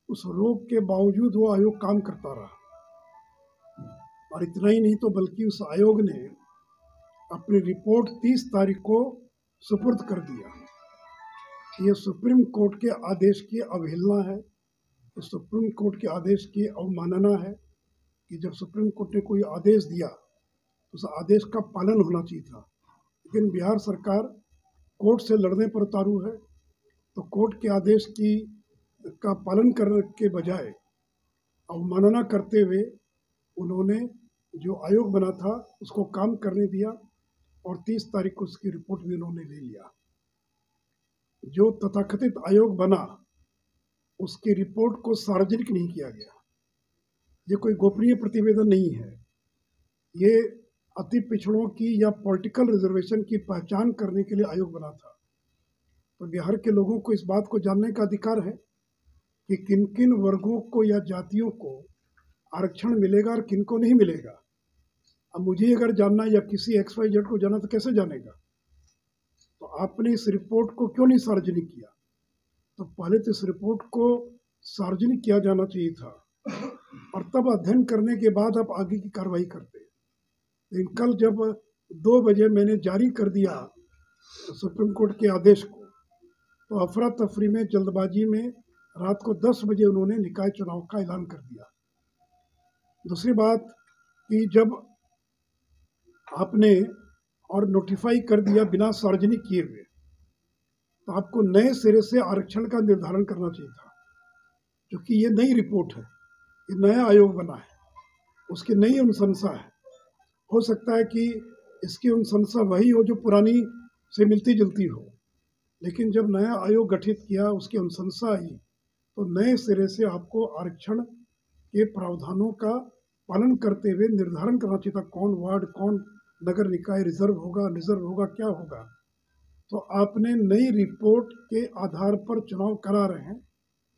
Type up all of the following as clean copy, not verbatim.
उस रोक के बावजूद वो आयोग काम करता रहा। और इतना ही नहीं तो बल्कि उस आयोग ने अपनी रिपोर्ट 30 तारीख को सुपुर्द कर दिया। ये सुप्रीम कोर्ट के आदेश की अवहेलना है, ये सुप्रीम कोर्ट के आदेश की अवमानना है कि जब सुप्रीम कोर्ट ने कोई आदेश दिया तो उस आदेश का पालन होना चाहिए था। लेकिन बिहार सरकार कोर्ट से लड़ने पर उतारू है, तो कोर्ट के आदेश का पालन करने के बजाय अवमानना करते हुए उन्होंने जो आयोग बना था उसको काम करने दिया और 30 तारीख को उसकी रिपोर्ट भी उन्होंने ले लिया। जो तथाकथित आयोग बना उसकी रिपोर्ट को सार्वजनिक नहीं किया गया। ये कोई गोपनीय प्रतिवेदन नहीं है, ये अति पिछड़ों की या पॉलिटिकल रिजर्वेशन की पहचान करने के लिए आयोग बना था। तो बिहार के लोगों को इस बात को जानने का अधिकार है कि किन किन वर्गों को या जातियों को आरक्षण मिलेगा और किन को नहीं मिलेगा। अब मुझे अगर जानना या किसी XYZ को जानना तो कैसे जानेगा? तो आपने इस रिपोर्ट को क्यों नहीं सार्वजनिक किया? तो पहले तो इस रिपोर्ट को सार्वजनिक किया जाना चाहिए था और तब अध्ययन करने के बाद आप आगे की कार्रवाई करते। लेकिन कल जब 2 बजे मैंने जारी कर दिया सुप्रीम कोर्ट के आदेश को, तो अफरा तफरी में जल्दबाजी में रात को 10 बजे उन्होंने निकाय चुनाव का ऐलान कर दिया। दूसरी बात कि जब आपने और नोटिफाई कर दिया बिना सार्वजनिक किए हुए, तो आपको नए सिरे से आरक्षण का निर्धारण करना चाहिए था, क्योंकि ये नई रिपोर्ट है, ये नया आयोग बना है, उसकी नई अनुशंसा है। हो सकता है कि इसकी अनुशंसा वही हो जो पुरानी से मिलती जुलती हो, लेकिन जब नया आयोग गठित किया, उसकी अनुशंसा आई, तो नए सिरे से आपको आरक्षण के प्रावधानों का पालन करते हुए निर्धारण करना चाहिए था कौन वार्ड, कौन नगर निकाय रिजर्व होगा, रिजर्व होगा, क्या होगा। तो आपने नई रिपोर्ट के आधार पर चुनाव करा रहे हैं,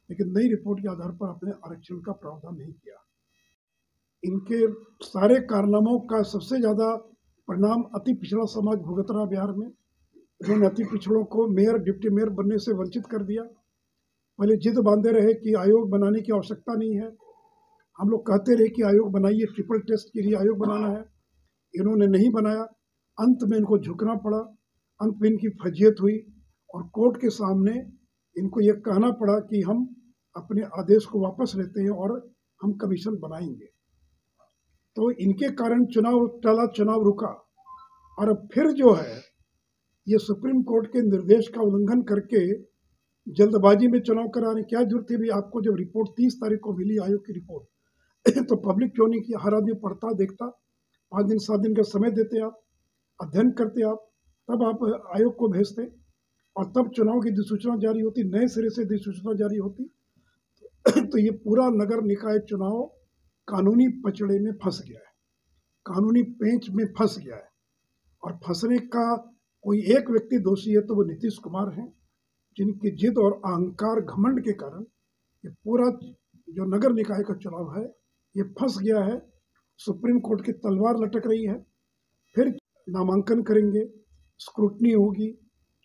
लेकिन नई रिपोर्ट के आधार पर आपने आरक्षण का प्रावधान नहीं किया। इनके सारे कारनामों का सबसे ज़्यादा परिणाम अति पिछड़ा समाज भुगत रहा बिहार में। उन्होंने अति पिछड़ों को मेयर, डिप्टी मेयर बनने से वंचित कर दिया। पहले जिद बांधे रहे कि आयोग बनाने की आवश्यकता नहीं है, हम लोग कहते रहे कि आयोग बनाइए, ट्रिपल टेस्ट के लिए आयोग बनाना है, इन्होंने नहीं बनाया। अंत में इनको झुकना पड़ा, अंत में इनकी फजीयत हुई और कोर्ट के सामने इनको ये कहना पड़ा कि हम अपने आदेश को वापस लेते हैं और हम कमीशन बनाएंगे। तो इनके कारण चुनाव टला, चुनाव रुका। और अब फिर जो है ये सुप्रीम कोर्ट के निर्देश का उल्लंघन करके जल्दबाजी में चुनाव कराने क्या जरूरत थी भी? आपको जब रिपोर्ट 30 तारीख को मिली आयोग की रिपोर्ट तो पब्लिक क्यों नहीं किया? हर आदमी पढ़ता, देखता, 5 दिन 7 दिन का समय देते, आप अध्ययन करते, आप तब आप आयोग को भेजते और तब चुनाव की अधिसूचना जारी होती, नए सिरे से अधिसूचना जारी होती। तो ये पूरा नगर निकाय चुनाव कानूनी पचड़े में फंस गया है, कानूनी पेंच में फंस गया है। और फंसने का कोई एक व्यक्ति दोषी है तो वो नीतीश कुमार हैं, जिनकी जिद और अहंकार, घमंड के कारण ये पूरा जो नगर निकाय का चुनाव है ये फंस गया है। सुप्रीम कोर्ट की तलवार लटक रही है। फिर नामांकन करेंगे, स्क्रूटनी होगी,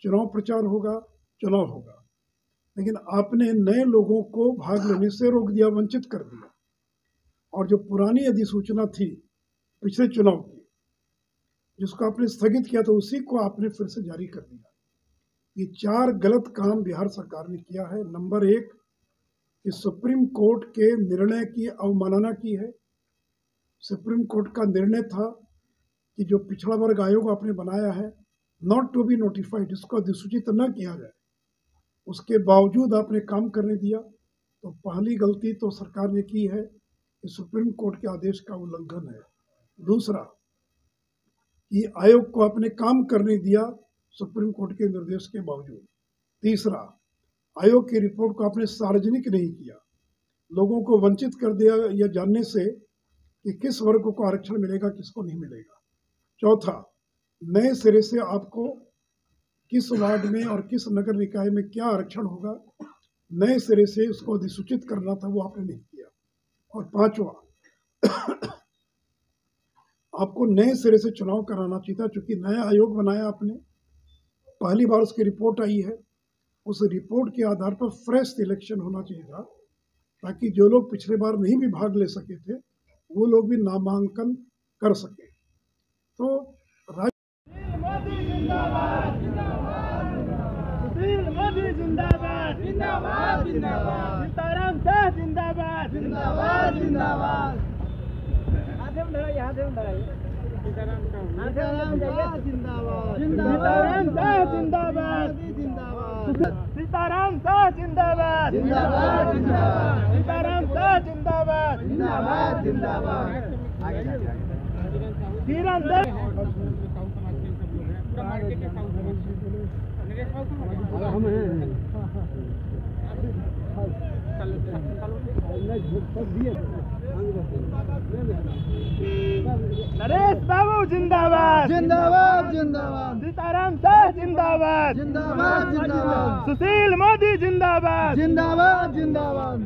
चुनाव प्रचार होगा, चुनाव होगा, लेकिन आपने नए लोगों को भाग लेने से रोक दिया, वंचित कर दिया। और जो पुरानी अधिसूचना थी पिछले चुनाव की, जिसको आपने स्थगित किया था, उसी को आपने फिर से जारी कर दिया। ये 4 गलत काम बिहार सरकार ने किया है। नंबर 1 कि सुप्रीम कोर्ट के निर्णय की अवमानना की है। सुप्रीम कोर्ट का निर्णय था कि जो पिछड़ा वर्ग आयोग आपने बनाया है, नॉट टू बी नोटिफाइड, इसको अधिसूचित न किया जाए, उसके बावजूद आपने काम करने दिया। तो पहली गलती तो सरकार ने की है कि सुप्रीम कोर्ट के आदेश का उल्लंघन है। दूसरा कि आयोग को आपने काम करने दिया सुप्रीम कोर्ट के निर्देश के बावजूद। तीसरा, आयोग की रिपोर्ट को आपने सार्वजनिक नहीं किया, लोगों को वंचित कर दिया यह जानने से कि किस वर्ग को आरक्षण मिलेगा, किसको नहीं मिलेगा। चौथा, नए सिरे से आपको किस वार्ड में और किस नगर निकाय में क्या आरक्षण होगा, नए सिरे से उसको अधिसूचित करना था, वो आपने नहीं किया। और पांचवा, आपको नए सिरे से चुनाव कराना चाहिए था, क्योंकि नया आयोग बनाया आपने, पहली बार उसकी रिपोर्ट आई है, उस रिपोर्ट के आधार पर फ्रेश इलेक्शन होना चाहिए था। ताकि जो लोग पिछले बार नहीं भी भाग ले सके थे वो लोग भी नामांकन कर सके। तो मोदी जिंदाबाद सुशील मोदी जिंदाबाद जिंदाबाद जिंदाबाद सीताराम शाह जिंदाबाद जिंदाबाद जिंदाबाद सीताराम शाह जिंदाबाद जिंदाबाद सीताराम शाह जिंदाबाद जिंदाबाद जिंदाबाद सीताराम शाह जिंदाबाद जिंदाबाद जिंदाबाद नरेश बाबू जिंदाबाद जिंदाबाद जिंदाबाद सीताराम शाह जिंदाबाद जिंदाबाद जिंदाबाद सुशील मोदी जिंदाबाद जिंदाबाद जिंदाबाद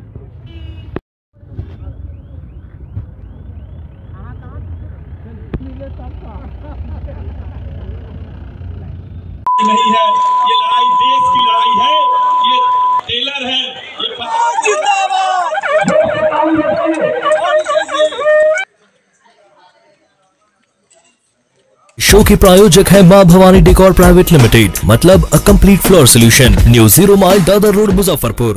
नहीं है, ये लड़ाई देश की लड़ाई है, ये टेलर है, ये शो के प्रायोजक है मां भवानी डेकोर प्राइवेट लिमिटेड, मतलब a complete floor solution, new 0 mile Dadar road, Muzaffarpur.